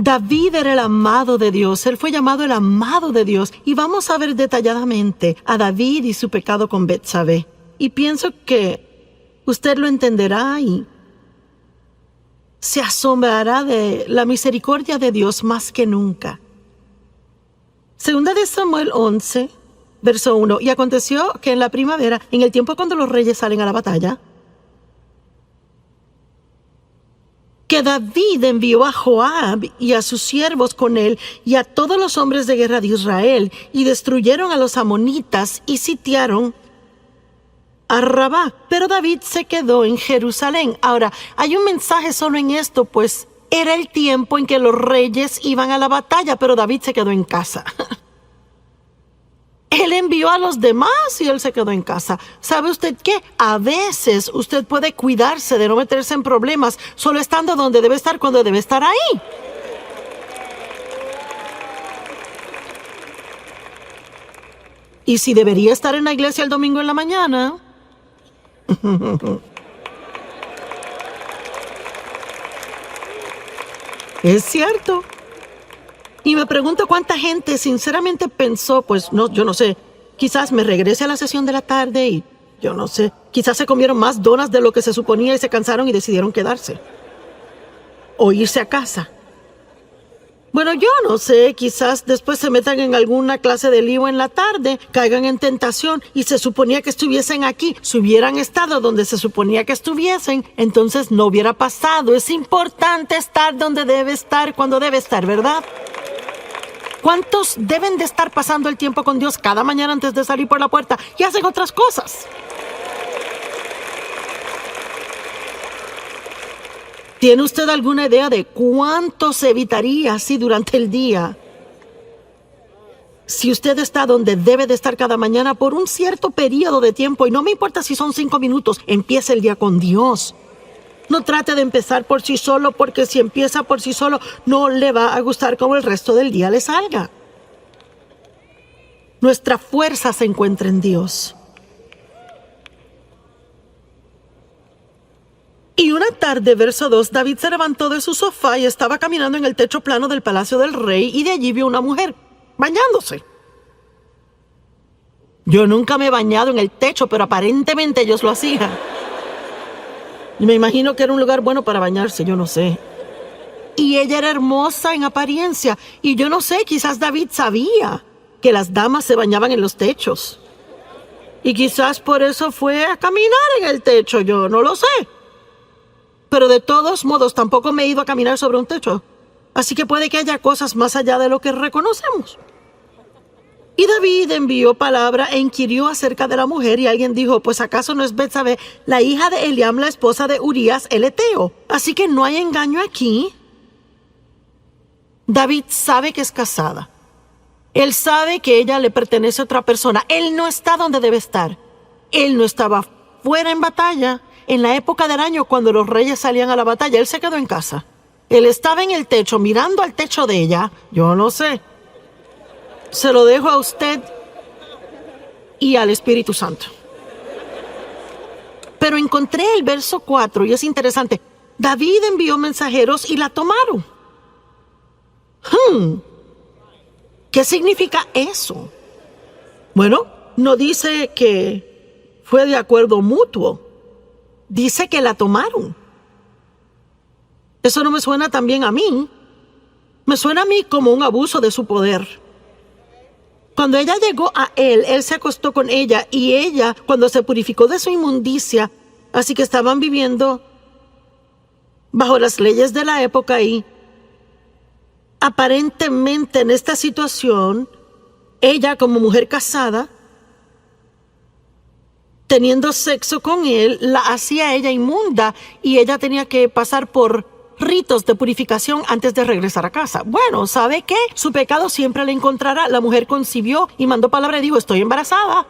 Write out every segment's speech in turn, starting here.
David era el amado de Dios. Él fue llamado el amado de Dios. Y vamos a ver detalladamente a David y su pecado con Betsabé. Y pienso que usted lo entenderá y se asombrará de la misericordia de Dios más que nunca. Segunda de Samuel 11, verso 1. Y aconteció que en la primavera, en el tiempo cuando los reyes salen a la batalla, que David envió a Joab y a sus siervos con él y a todos los hombres de guerra de Israel, y destruyeron a los amonitas y sitiaron a Rabá. Pero David se quedó en Jerusalén. Ahora, hay un mensaje solo en esto, pues era el tiempo en que los reyes iban a la batalla, pero David se quedó en casa. Él envió a los demás y él se quedó en casa. ¿Sabe usted qué? A veces usted puede cuidarse de no meterse en problemas solo estando donde debe estar cuando debe estar ahí. Y si debería estar en la iglesia el domingo en la mañana, es cierto. Y me pregunto cuánta gente sinceramente pensó, pues no, yo no sé, quizás me regrese a la sesión de la tarde y yo no sé, quizás se comieron más donas de lo que se suponía y se cansaron y decidieron quedarse. O irse a casa. Bueno, yo no sé, quizás después se metan en alguna clase de lío en la tarde, caigan en tentación y se suponía que estuviesen aquí. Si hubieran estado donde se suponía que estuviesen, entonces no hubiera pasado. Es importante estar donde debe estar cuando debe estar, ¿verdad? ¿Cuántos deben de estar pasando el tiempo con Dios cada mañana antes de salir por la puerta y hacen otras cosas? ¿Tiene usted alguna idea de cuánto se evitaría así durante el día? Si usted está donde debe de estar cada mañana por un cierto periodo de tiempo, y no me importa si son 5 minutos, empiece el día con Dios. No trate de empezar por sí solo, porque si empieza por sí solo, no le va a gustar cómo el resto del día le salga. Nuestra fuerza se encuentra en Dios. Y una tarde, verso 2, David se levantó de su sofá y estaba caminando en el techo plano del palacio del rey, y de allí vio una mujer bañándose. Yo nunca me he bañado en el techo, pero aparentemente ellos lo hacían. Y me imagino que era un lugar bueno para bañarse, yo no sé. Y ella era hermosa en apariencia, y yo no sé, quizás David sabía que las damas se bañaban en los techos. Y quizás por eso fue a caminar en el techo, yo no lo sé. Pero de todos modos, tampoco me he ido a caminar sobre un techo. Así que puede que haya cosas más allá de lo que reconocemos. Y David envió palabra e inquirió acerca de la mujer, y alguien dijo, pues ¿acaso no es Betsabé, la hija de Eliam, la esposa de Urías el heteo? Así que no hay engaño aquí. David sabe que es casada. Él sabe que ella le pertenece a otra persona. Él no está donde debe estar. Él no estaba fuera en batalla. En la época del año, cuando los reyes salían a la batalla, él se quedó en casa. Él estaba en el techo, mirando al techo de ella. Yo no sé. Se lo dejo a usted y al Espíritu Santo. Pero encontré el verso 4 y es interesante. David envió mensajeros y la tomaron. ¿Qué significa eso? Bueno, no dice que fue de acuerdo mutuo. Dice que la tomaron. Eso no me suena tan bien a mí. Me suena a mí como un abuso de su poder. Cuando ella llegó a él, él se acostó con ella, y ella, cuando se purificó de su inmundicia, así que estaban viviendo bajo las leyes de la época, y aparentemente en esta situación, ella como mujer casada, teniendo sexo con él, la hacía ella inmunda, y ella tenía que pasar por ritos de purificación antes de regresar a casa. Bueno, ¿sabe qué? Su pecado siempre le encontrará. La mujer concibió y mandó palabra y dijo, estoy embarazada.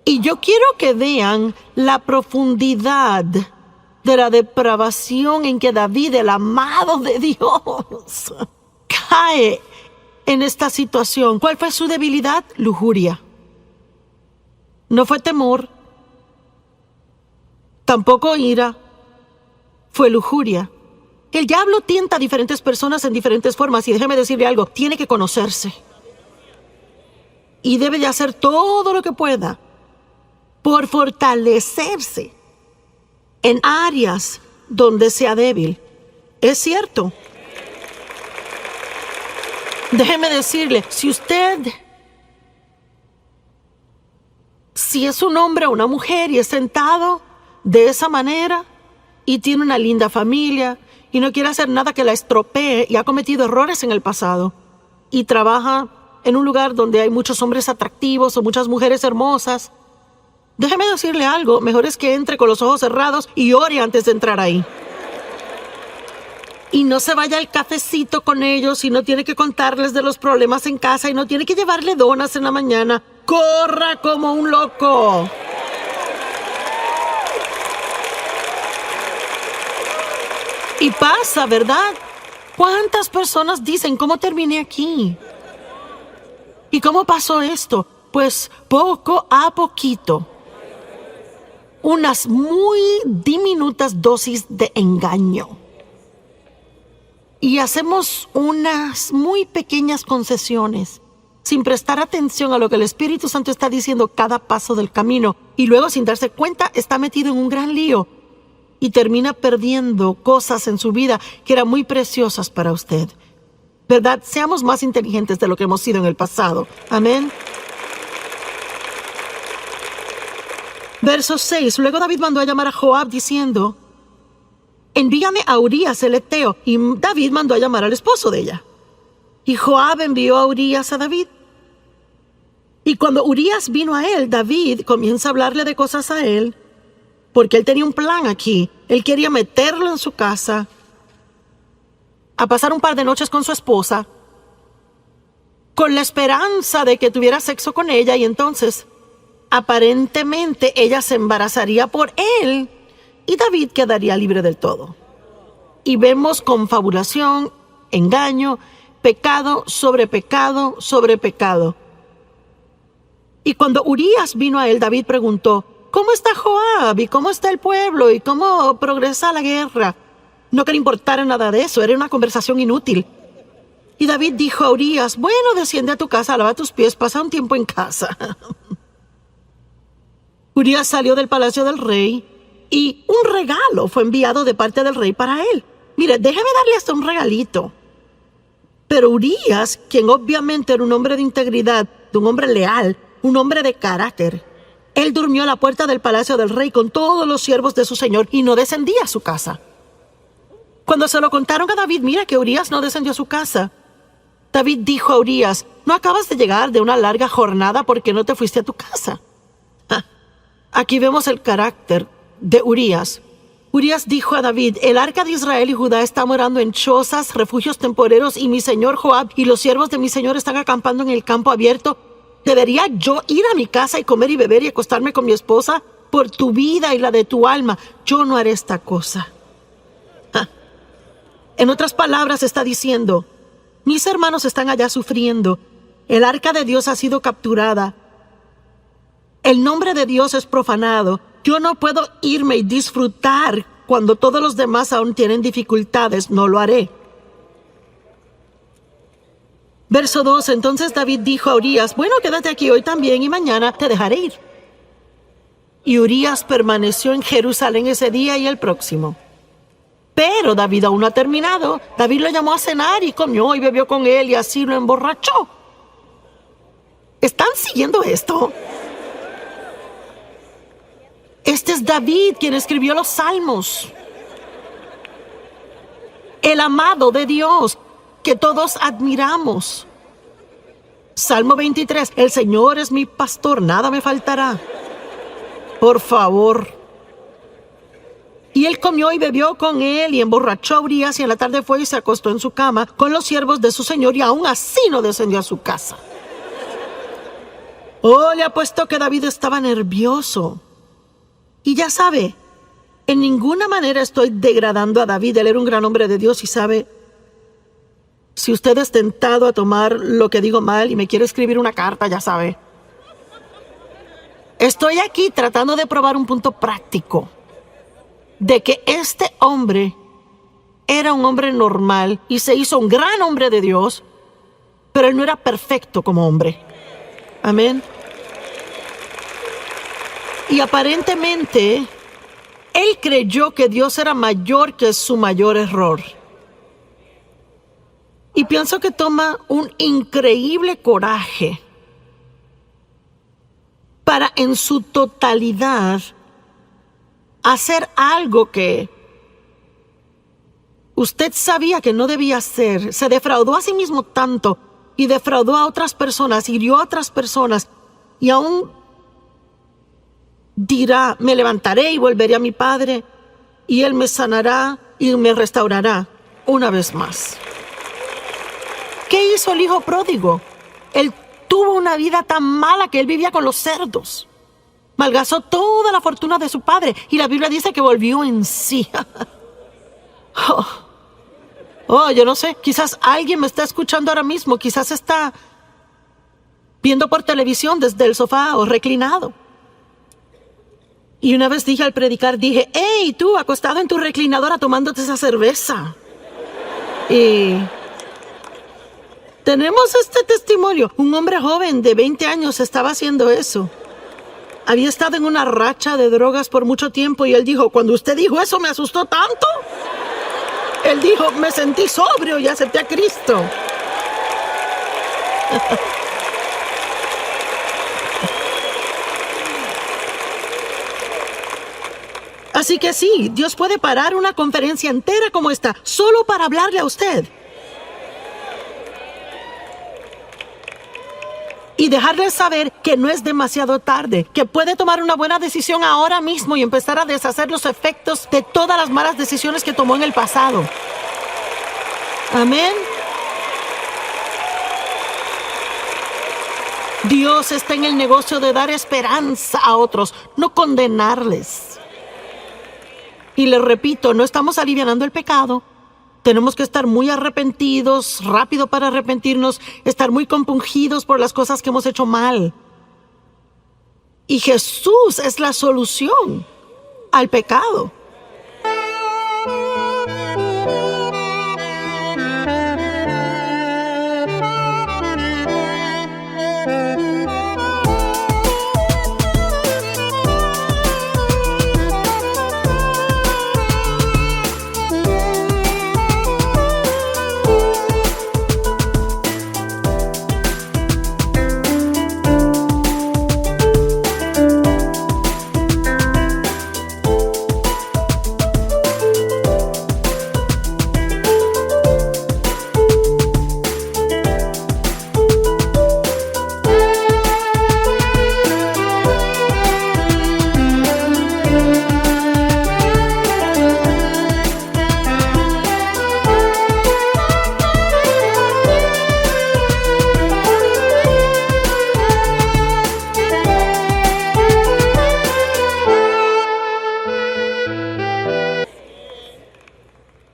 Y yo quiero que vean la profundidad de la depravación en que David, el amado de Dios, cae en esta situación. ¿Cuál fue su debilidad? Lujuria. No fue temor. Tampoco ira. fue lujuria. El diablo tienta a diferentes personas en diferentes formas y déjeme decirle algo, tiene que conocerse. Y debe de hacer todo lo que pueda por fortalecerse en áreas donde sea débil. Es cierto. Déjeme decirle, si es un hombre o una mujer y es sentado de esa manera y tiene una linda familia y no quiere hacer nada que la estropee y ha cometido errores en el pasado y trabaja en un lugar donde hay muchos hombres atractivos o muchas mujeres hermosas, déjeme decirle algo, mejor es que entre con los ojos cerrados y ore antes de entrar ahí. Y no se vaya al cafecito con ellos y no tiene que contarles de los problemas en casa y no tiene que llevarle donas en la mañana. ¡Corra como un loco! Y pasa, ¿verdad? ¿Cuántas personas dicen cómo terminé aquí? ¿Y cómo pasó esto? Pues poco a poquito. Unas muy diminutas dosis de engaño. Y hacemos unas muy pequeñas concesiones sin prestar atención a lo que el Espíritu Santo está diciendo cada paso del camino. Y luego, sin darse cuenta, está metido en un gran lío y termina perdiendo cosas en su vida que eran muy preciosas para usted. ¿Verdad? Seamos más inteligentes de lo que hemos sido en el pasado. Amén. Verso 6. Luego David mandó a llamar a Joab diciendo: envíame a Urías el Eteo. Y David mandó a llamar al esposo de ella. Y Joab envió a Urías a David. Y cuando Urías vino a él, David comienza a hablarle de cosas a él, porque él tenía un plan aquí. Él quería meterlo en su casa, a pasar un par de noches con su esposa, con la esperanza de que tuviera sexo con ella, y entonces, aparentemente, ella se embarazaría por él, y David quedaría libre del todo. Y vemos confabulación, engaño, pecado sobre pecado sobre pecado. Y cuando Urías vino a él, David preguntó: ¿cómo está Joab? ¿Y cómo está el pueblo? ¿Y cómo progresa la guerra? No que le importara nada de eso, era una conversación inútil. Y David dijo a Urías: bueno, desciende a tu casa, lava tus pies, pasa un tiempo en casa. Urías salió del palacio del rey y un regalo fue enviado de parte del rey para él. Mire, déjeme darle hasta un regalito. Pero Urías, quien obviamente era un hombre de integridad, de un hombre leal, un hombre de carácter, él durmió a la puerta del palacio del rey con todos los siervos de su señor y no descendía a su casa. Cuando se lo contaron a David, mira que Urías no descendió a su casa. David dijo a Urías: ¿no acabas de llegar de una larga jornada porque no te fuiste a tu casa? Aquí vemos el carácter de Urías. Urías dijo a David: el arca de Israel y Judá está morando en chozas, refugios temporeros, y mi señor Joab y los siervos de mi señor están acampando en el campo abierto. ¿Debería yo ir a mi casa y comer y beber y acostarme con mi esposa? Por tu vida y la de tu alma, yo no haré esta cosa. En otras palabras, está diciendo: mis hermanos están allá sufriendo. El arca de Dios ha sido capturada. El nombre de Dios es profanado. Yo no puedo irme y disfrutar cuando todos los demás aún tienen dificultades. No lo haré. Verso 2. Entonces David dijo a Urías: bueno, quédate aquí hoy también y mañana te dejaré ir. Y Urías permaneció en Jerusalén ese día y el próximo. Pero David aún no ha terminado. David lo llamó a cenar y comió y bebió con él y así lo emborrachó. ¿Están siguiendo esto? Este es David quien escribió los Salmos. El amado de Dios que todos admiramos. Salmo 23. El Señor es mi pastor, nada me faltará. Por favor. Y él comió y bebió con él y emborrachó a Urías, y en la tarde fue y se acostó en su cama con los siervos de su señor, y aún así no descendió a su casa. Oh, le apuesto que David estaba nervioso. Y ya sabe, en ninguna manera estoy degradando a David. Él era un gran hombre de Dios y sabe, si usted es tentado a tomar lo que digo mal y me quiere escribir una carta, ya sabe. Estoy aquí tratando de probar un punto práctico. de que este hombre era un hombre normal y se hizo un gran hombre de Dios, pero él no era perfecto como hombre. Amén. Y aparentemente, él creyó que Dios era mayor que su mayor error. Y pienso que toma un increíble coraje para en su totalidad hacer algo que usted sabía que no debía hacer. Se defraudó a sí mismo tanto y defraudó a otras personas, hirió a otras personas y aún dirá: me levantaré y volveré a mi padre y él me sanará y me restaurará una vez más. ¿Qué hizo el hijo pródigo? Él tuvo una vida tan mala que él vivía con los cerdos. Malgastó toda la fortuna de su padre y la Biblia dice que volvió en sí. Yo no sé, quizás alguien me está escuchando ahora mismo, quizás está viendo por televisión desde el sofá o reclinado. Y una vez dije al predicar, dije: hey, tú acostado en tu reclinadora tomándote esa cerveza. Y tenemos este testimonio. Un hombre joven de 20 años estaba haciendo eso. Había estado en una racha de drogas por mucho tiempo y él dijo: cuando usted dijo eso me asustó tanto. Él dijo: me sentí sobrio y acepté a Cristo. Así que sí, Dios puede parar una conferencia entera como esta solo para hablarle a usted. Y dejarle saber que no es demasiado tarde, que puede tomar una buena decisión ahora mismo y empezar a deshacer los efectos de todas las malas decisiones que tomó en el pasado. Amén. Dios está en el negocio de dar esperanza a otros, no condenarles. Y les repito, no estamos alivianando el pecado. Tenemos que estar muy arrepentidos, rápido para arrepentirnos, estar muy compungidos por las cosas que hemos hecho mal. Y Jesús es la solución al pecado.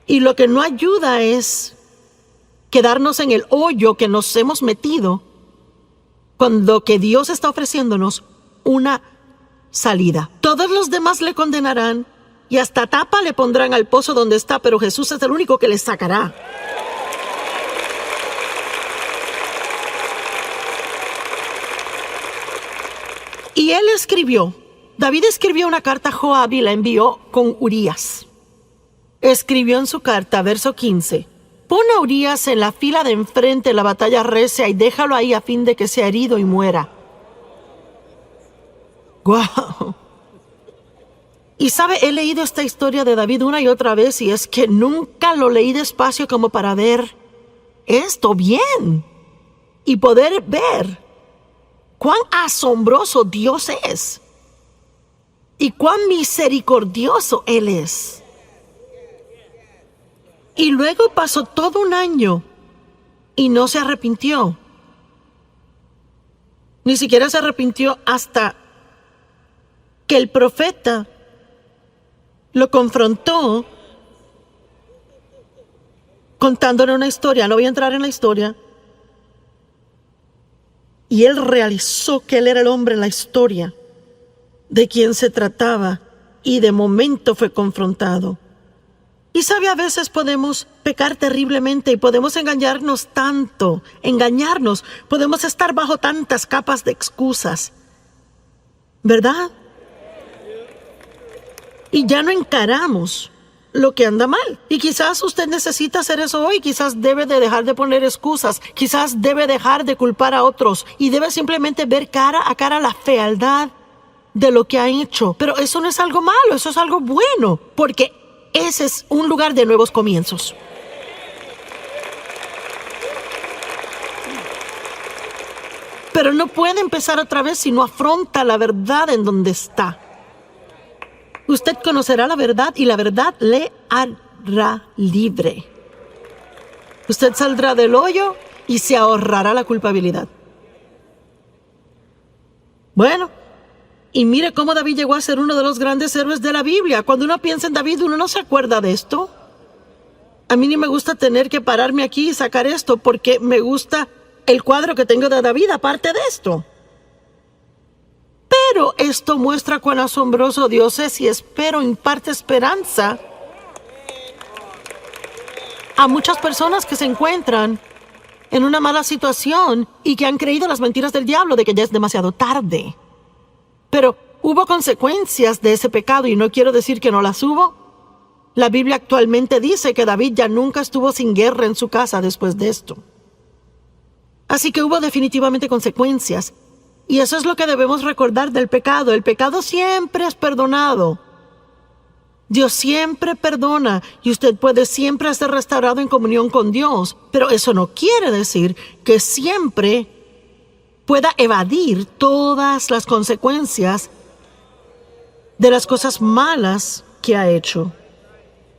Y lo que no ayuda es quedarnos en el hoyo que nos hemos metido cuando que Dios está ofreciéndonos una salida. Todos los demás le condenarán y hasta tapa le pondrán al pozo donde está, pero Jesús es el único que le sacará. Y él escribió, David escribió una carta a Joab y la envió con Urías. Escribió en su carta, verso 15: pon a Urías en la fila de enfrente en la batalla recia y déjalo ahí a fin de que sea herido y muera. ¡Guau! Y sabe, he leído esta historia de David una y otra vez y es que nunca lo leí despacio como para ver esto bien y poder ver cuán asombroso Dios es y cuán misericordioso Él es. Y luego pasó todo un año y no se arrepintió. Ni siquiera se arrepintió hasta que el profeta lo confrontó contándole una historia. No voy a entrar en la historia. Y él realizó que él era el hombre en la historia de quien se trataba. y de momento fue confrontado. Y sabe, a veces podemos pecar terriblemente y podemos engañarnos tanto, podemos estar bajo tantas capas de excusas, ¿verdad? Y ya no encaramos lo que anda mal. Y quizás usted necesita hacer eso hoy. Quizás debe de dejar de poner excusas. Quizás debe dejar de culpar a otros. Y debe simplemente ver cara a cara la fealdad de lo que ha hecho. Pero eso no es algo malo, eso es algo bueno. Porque ese es un lugar de nuevos comienzos. Pero no puede empezar otra vez si no afronta la verdad en donde está. Usted conocerá la verdad y la verdad le hará libre. Usted saldrá del hoyo y se ahorrará la culpabilidad. Bueno, y mire cómo David llegó a ser uno de los grandes héroes de la Biblia. Cuando uno piensa en David, uno no se acuerda de esto. A mí ni me gusta tener que pararme aquí y sacar esto porque me gusta el cuadro que tengo de David aparte de esto. Pero esto muestra cuán asombroso Dios es y espero imparte esperanza a muchas personas que se encuentran en una mala situación y que han creído las mentiras del diablo de que ya es demasiado tarde. Pero hubo consecuencias de ese pecado y no quiero decir que no las hubo. La Biblia actualmente dice que David ya nunca estuvo sin guerra en su casa después de esto. Así que hubo definitivamente consecuencias. Y eso es lo que debemos recordar del pecado. El pecado siempre es perdonado. Dios siempre perdona y usted puede siempre ser restaurado en comunión con Dios. Pero eso no quiere decir que siempre pueda evadir todas las consecuencias de las cosas malas que ha hecho.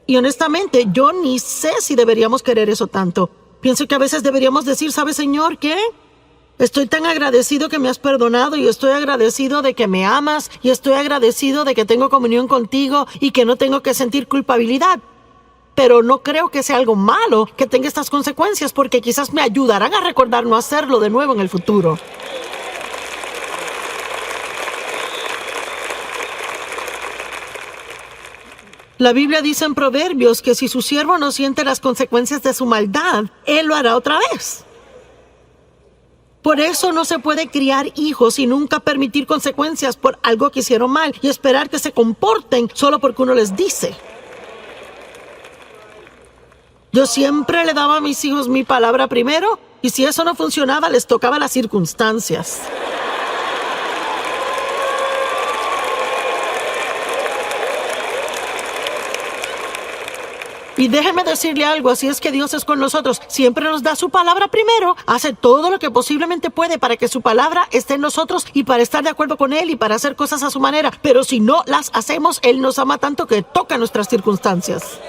Y honestamente, yo ni sé si deberíamos querer eso tanto. Pienso que a veces deberíamos decir, ¿sabe, Señor, qué? Estoy tan agradecido que me has perdonado y estoy agradecido de que me amas y estoy agradecido de que tengo comunión contigo y que no tengo que sentir culpabilidad. Pero no creo que sea algo malo que tenga estas consecuencias porque quizás me ayudarán a recordar no hacerlo de nuevo en el futuro. La Biblia dice en Proverbios que si su siervo no siente las consecuencias de su maldad, él lo hará otra vez. Por eso no se puede criar hijos y nunca permitir consecuencias por algo que hicieron mal y esperar que se comporten solo porque uno les dice. Yo siempre le daba a mis hijos mi palabra primero y si eso no funcionaba les tocaba las circunstancias. Y déjeme decirle algo, así es que Dios es con nosotros. Siempre nos da su palabra primero, hace todo lo que posiblemente puede para que su palabra esté en nosotros y para estar de acuerdo con Él y para hacer cosas a su manera. Pero si no las hacemos, Él nos ama tanto que toca nuestras circunstancias.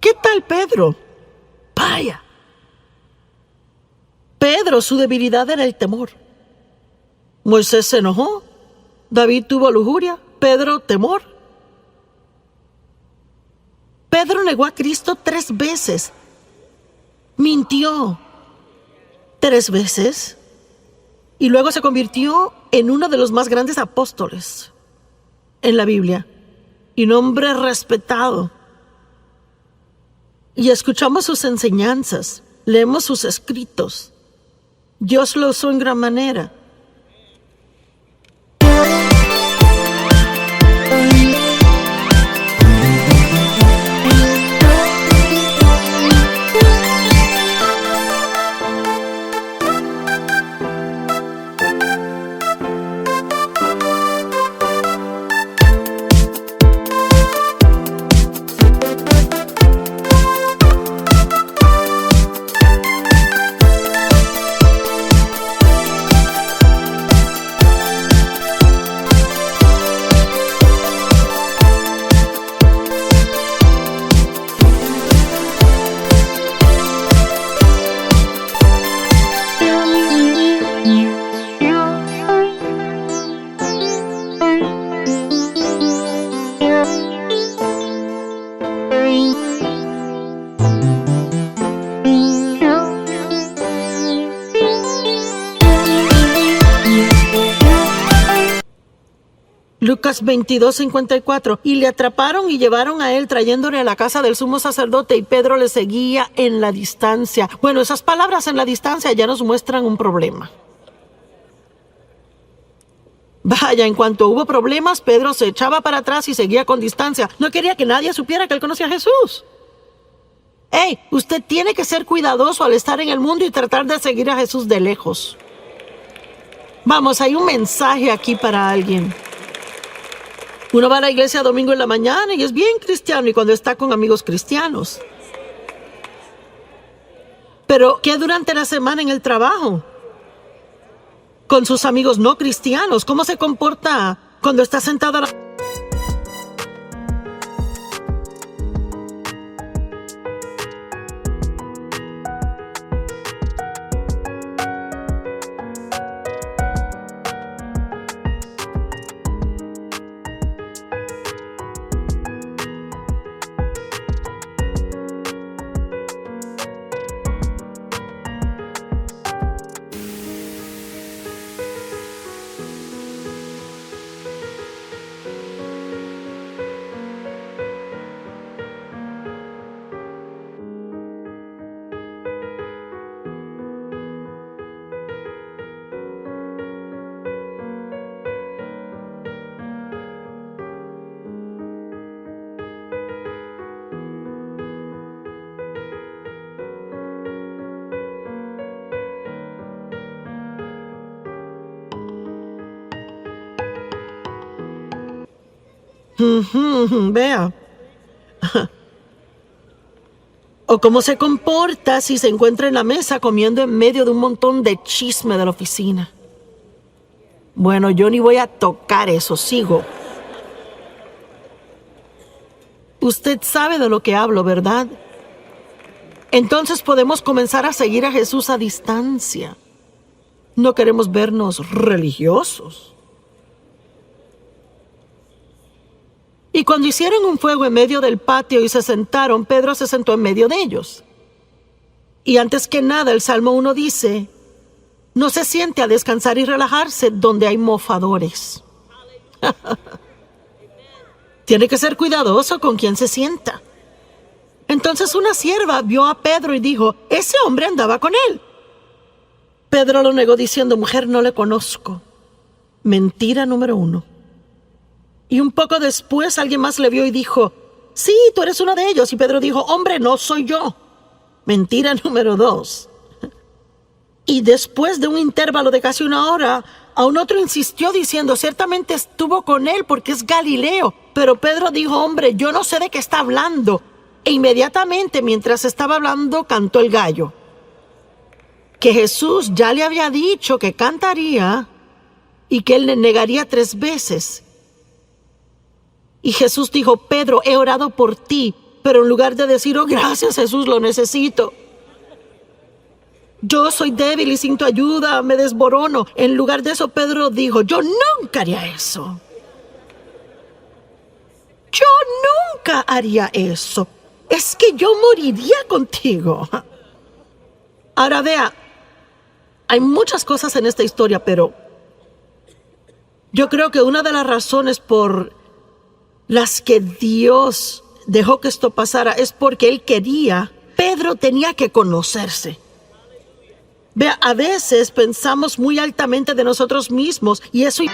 ¿Qué tal Pedro? Vaya. Pedro, su debilidad era el temor. Moisés se enojó. David tuvo lujuria, Pedro temor. Pedro negó a Cristo 3 veces. Mintió 3 veces. Y luego se convirtió en uno de los más grandes apóstoles en la Biblia. Y un hombre respetado. Y escuchamos sus enseñanzas, leemos sus escritos. Dios lo usó en gran manera. Lucas 22:54. Y le atraparon y llevaron a él trayéndole a la casa del sumo sacerdote, y Pedro le seguía en la distancia. Bueno, esas palabras en la distancia ya nos muestran un problema. Vaya, en cuanto hubo problemas, Pedro se echaba para atrás y seguía con distancia. No quería que nadie supiera que él conocía a Jesús. Hey, usted tiene que ser cuidadoso al estar en el mundo y tratar de seguir a Jesús de lejos. Vamos, hay un mensaje aquí para alguien. Uno va a la iglesia domingo en la mañana y es bien cristiano y cuando está con amigos cristianos. Pero, ¿qué durante la semana en el trabajo? Con sus amigos no cristianos, ¿cómo se comporta cuando está sentado a la... Vea. O cómo se comporta si se encuentra en la mesa comiendo en medio de un montón de chisme de la oficina. Bueno, yo ni voy a tocar eso, sigo. Usted sabe de lo que hablo, ¿verdad? Entonces podemos comenzar a seguir a Jesús a distancia. No queremos vernos religiosos. Y cuando hicieron un fuego en medio del patio y se sentaron, Pedro se sentó en medio de ellos. Y antes que nada, el Salmo 1 dice, no se siente a descansar y relajarse donde hay mofadores. Tiene que ser cuidadoso con quien se sienta. Entonces una sierva vio a Pedro y dijo, ese hombre andaba con él. Pedro lo negó diciendo, mujer, no le conozco. Mentira número 1. Y un poco después alguien más le vio y dijo, sí, tú eres uno de ellos. Y Pedro dijo, hombre, no soy yo. Mentira número 2. Y después de un intervalo de casi una hora, aún otro insistió diciendo, ciertamente estuvo con él porque es Galileo. Pero Pedro dijo, hombre, yo no sé de qué está hablando. E inmediatamente, mientras estaba hablando, cantó el gallo. Que Jesús ya le había dicho que cantaría y que él le negaría 3 veces. Y Jesús dijo, Pedro, he orado por ti, pero en lugar de decir, oh, gracias Jesús, lo necesito. Yo soy débil y sin tu ayuda me desborono. En lugar de eso, Pedro dijo, yo nunca haría eso. Yo nunca haría eso. Es que yo moriría contigo. Ahora vea, hay muchas cosas en esta historia, pero yo creo que una de las razones por las que Dios dejó que esto pasara es porque Él quería. Pedro tenía que conocerse. Vea, a veces pensamos muy altamente de nosotros mismos y eso...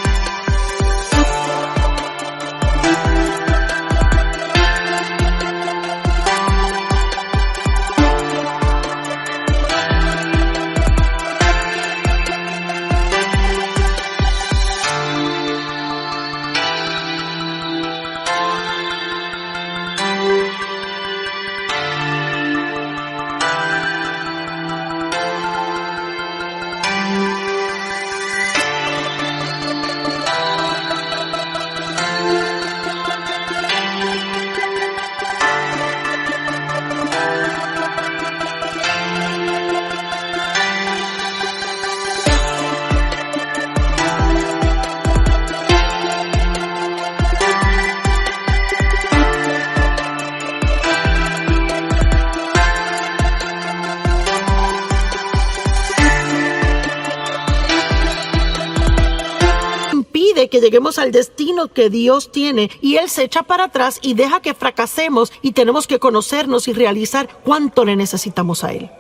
que lleguemos al destino que Dios tiene y Él se echa para atrás y deja que fracasemos y tenemos que conocernos y realizar cuánto le necesitamos a Él.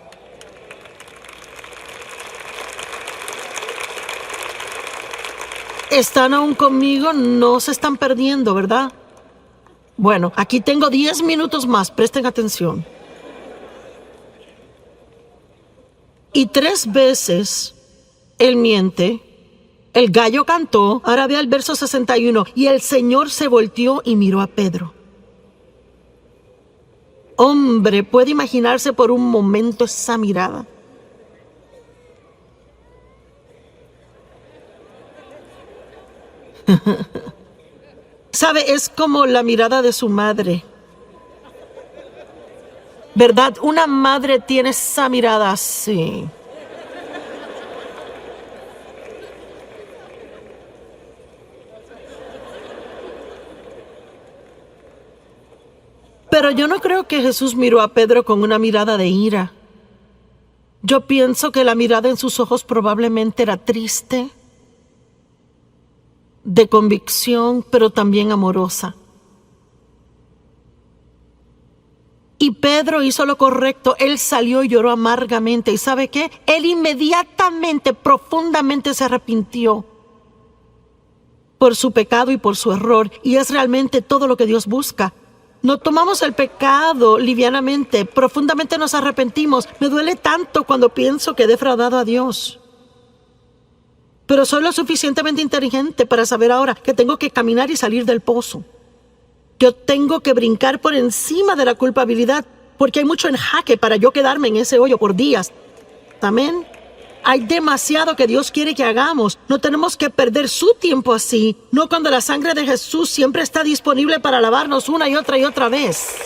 ¿Están aún conmigo? No se están perdiendo, ¿verdad? Bueno, aquí tengo 10 minutos más. Presten atención. Y 3 veces Él miente. El gallo cantó. Ahora vea el verso 61. Y el Señor se volteó y miró a Pedro. Hombre, ¿puede imaginarse por un momento esa mirada? ¿Sabe? Es como la mirada de su madre. ¿Verdad? Una madre tiene esa mirada así. Pero yo no creo que Jesús miró a Pedro con una mirada de ira. Yo pienso que la mirada en sus ojos probablemente era triste, de convicción, pero también amorosa. Y Pedro hizo lo correcto. Él salió y lloró amargamente. ¿Y sabe qué? Él inmediatamente, profundamente se arrepintió por su pecado y por su error. Y es realmente todo lo que Dios busca. No tomamos el pecado livianamente, profundamente nos arrepentimos. Me duele tanto cuando pienso que he defraudado a Dios. Pero soy lo suficientemente inteligente para saber ahora que tengo que caminar y salir del pozo. Yo tengo que brincar por encima de la culpabilidad, porque hay mucho en jaque para yo quedarme en ese hoyo por días. Amén. Hay demasiado que Dios quiere que hagamos. No tenemos que perder su tiempo así, no cuando la sangre de Jesús siempre está disponible para lavarnos una y otra vez.